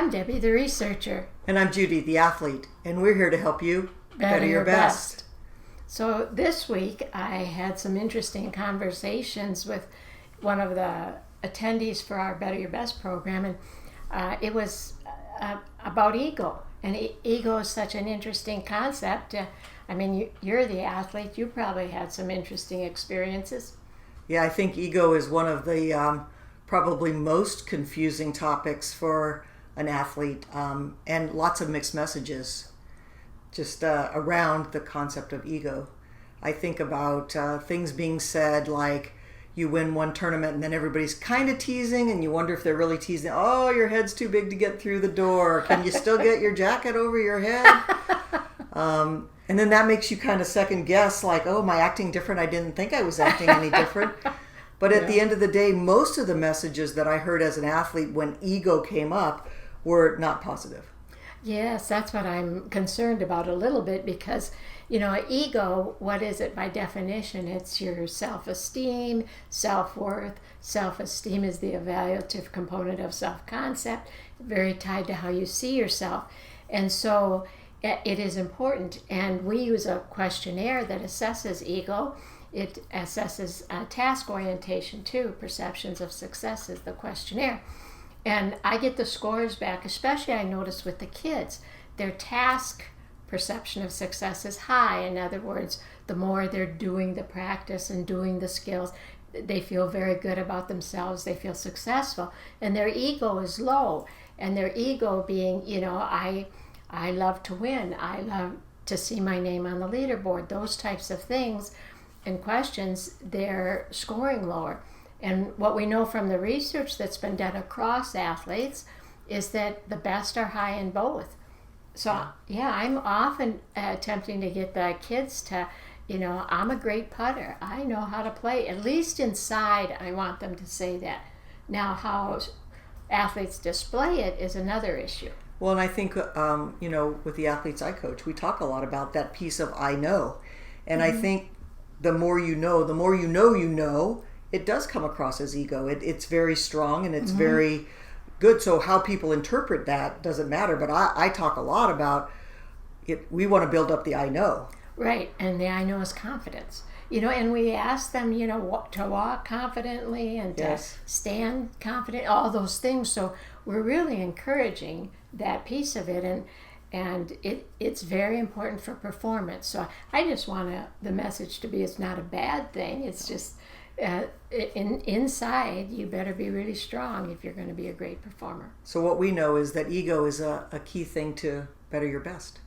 I'm Debbie, the researcher. And I'm Judy, the athlete, and we're here to help you better your best. So this week I had some interesting conversations with one of the attendees for our Better Your Best program, and it was about ego. And ego is such an interesting concept. You're the athlete. You probably had some interesting experiences. Yeah, I think ego is one of the probably most confusing topics for an athlete, and lots of mixed messages just around the concept of ego. I think about things being said like you win one tournament and then everybody's kind of teasing and you wonder if they're really teasing. Oh, your head's too big to get through the door. Can you still get your jacket over your head? And then that makes you kind of second guess, like, oh, am I acting different? I didn't think I was acting any different. But at the end of the day, most of the messages that I heard as an athlete when ego came up were not positive. Yes, that's what I'm concerned about a little bit because, ego, what is it by definition? It's your self-esteem, self-worth. Self-esteem is the evaluative component of self-concept, very tied to how you see yourself. And so it is important. And we use a questionnaire that assesses ego. It assesses task orientation too. Perceptions of success is the questionnaire. And I get the scores back, especially I notice with the kids. Their task perception of success is high. In other words, the more they're doing the practice and doing the skills, they feel very good about themselves. They feel successful. And their ego is low. And their ego being, I love to win. I love to see my name on the leaderboard. Those types of things and questions, they're scoring lower. And what we know from the research that's been done across athletes is that the best are high in both. So, I'm often attempting to get the kids to, I'm a great putter. I know how to play. At least inside, I want them to say that. Now, how athletes display it is another issue. Well, and I think, with the athletes I coach, we talk a lot about that piece of I know. And I think the more you know, it does come across as ego. It's very strong and it's very good. So how people interpret that doesn't matter. But I talk a lot about it. We want to build up the I know. Right. And the I know is confidence. And we ask them, to walk confidently and to stand confident, all those things. So we're really encouraging that piece of it. And it's very important for performance. So I just want the message to be it's not a bad thing. It's just inside you better be really strong if you're going to be a great performer. So what we know is that ego is a key thing to better your best.